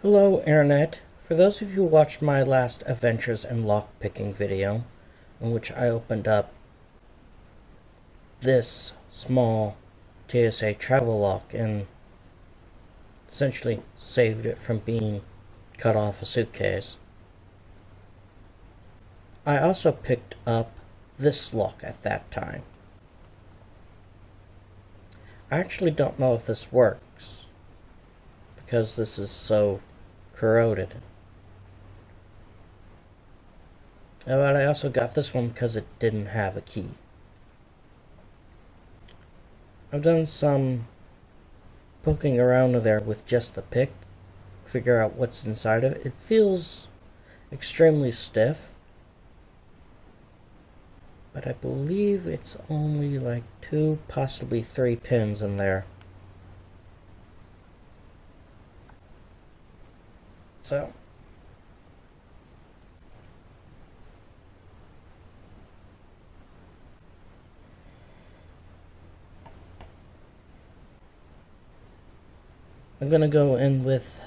Hello Internet. For those of you who watched my last Adventures and Lockpicking video, in which I opened up this small TSA travel lock and essentially saved it from being cut off a suitcase, I also picked up this lock at that time. I actually don't know if this works because this is so corroded. But I also got this one because it didn't have a key. I've done some poking around there with just the pick, figure out what's inside of it. It feels extremely stiff, but I believe it's only like 2, possibly 3 pins in there. So I'm going to go in with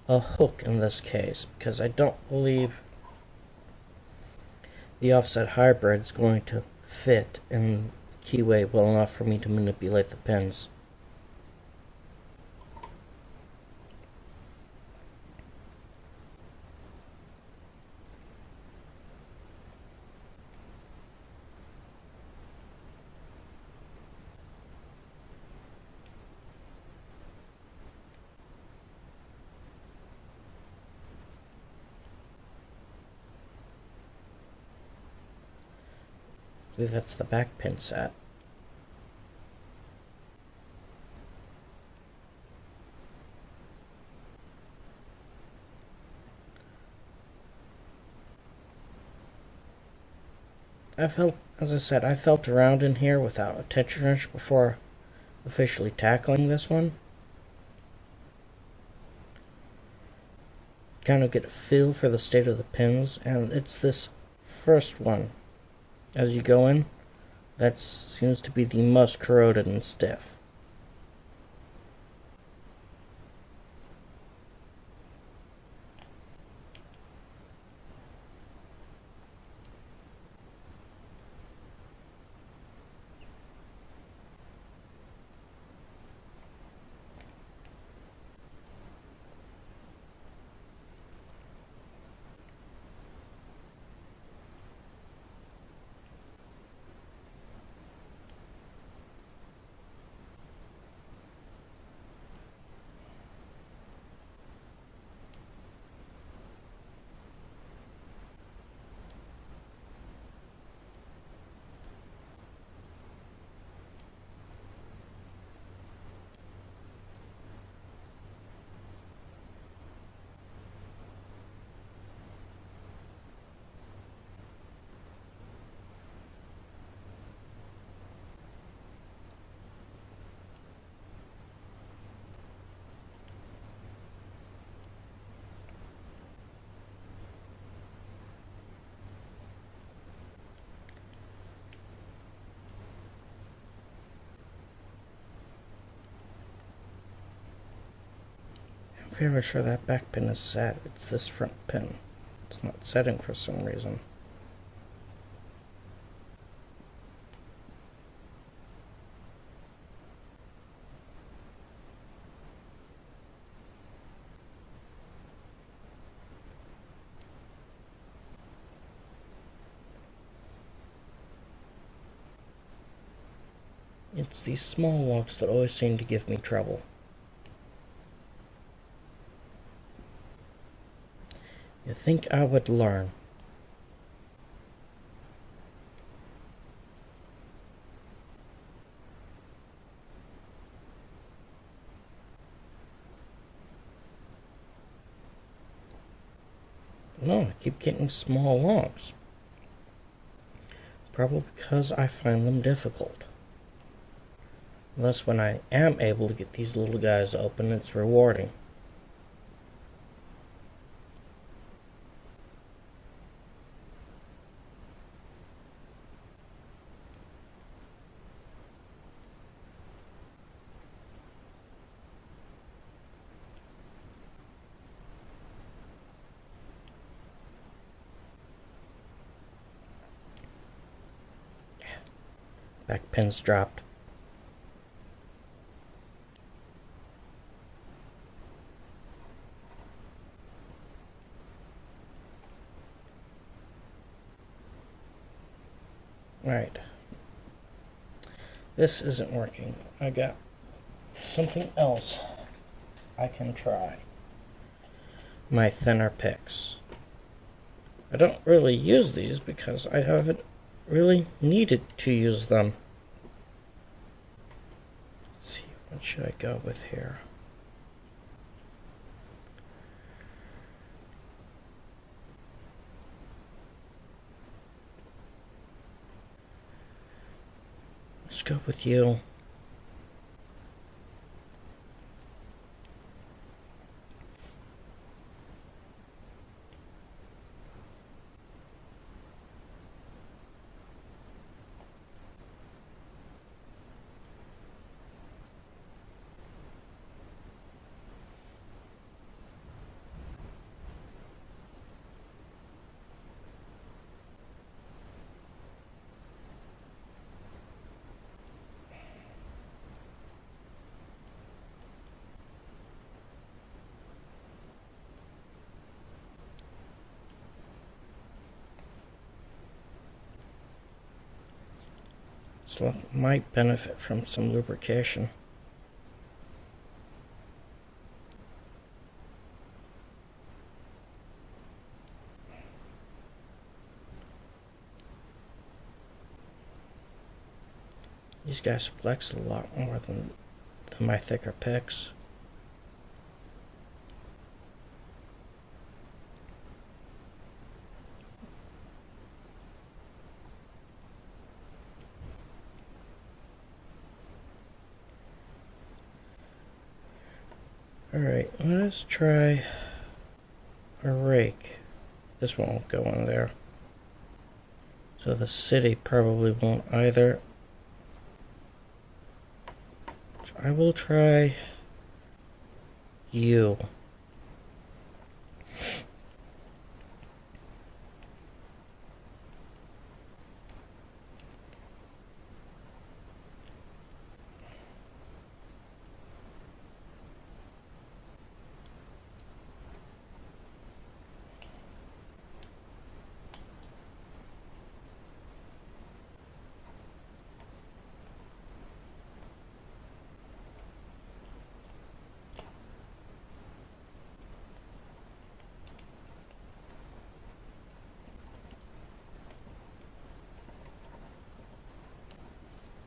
a hook in this case because I don't believe the offset hybrid is going to fit in the keyway well enough for me to manipulate the pins. I believe that's the back pin set. As I said, I felt around in here without a tension wrench before officially tackling this one. Kind of get a feel for the state of the pins, and it's this first one. As you go in, that seems to be the most corroded and stiff. I'm fairly sure that back pin is set. It's this front pin. It's not setting for some reason. It's these small locks that always seem to give me trouble. You'd think I would learn. No, I keep getting small locks. Probably because I find them difficult. Thus, when I am able to get these little guys open, it's rewarding. Back pin's dropped. Alright. This isn't working. I got something else I can try. My thinner picks. I don't really use these because I haven't really needed to use them. Let's see, what should I go with here? Let's go with you. So might benefit from some lubrication. These guys flex a lot more than my thicker picks. Alright, let's try a rake. This one won't go in there. So the city probably won't either. So I will try you.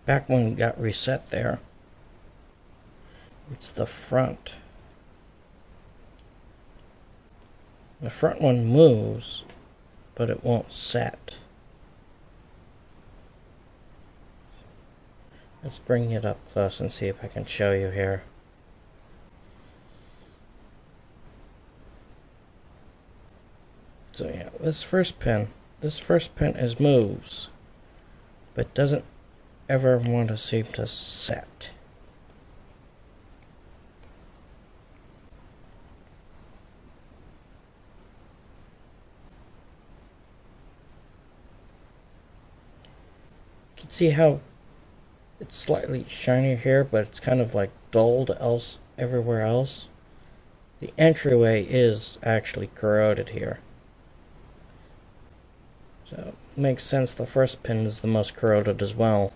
Back one got reset there. It's the front. The front one moves, but it won't set. Let's bring it up close and see if I can show you here. So yeah, this first pin is moves, but doesn't ever want to seem to set. You can see how it's slightly shinier here, but it's kind of like dulled everywhere else. The entryway is actually corroded here. So it makes sense the first pin is the most corroded as well.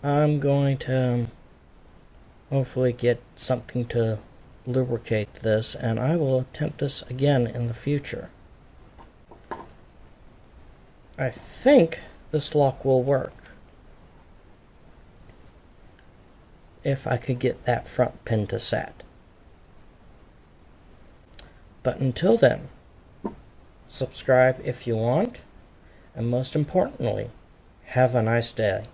I'm going to hopefully get something to lubricate this, and I will attempt this again in the future. I think this lock will work if I could get that front pin to set. But until then, subscribe if you want, and most importantly, have a nice day.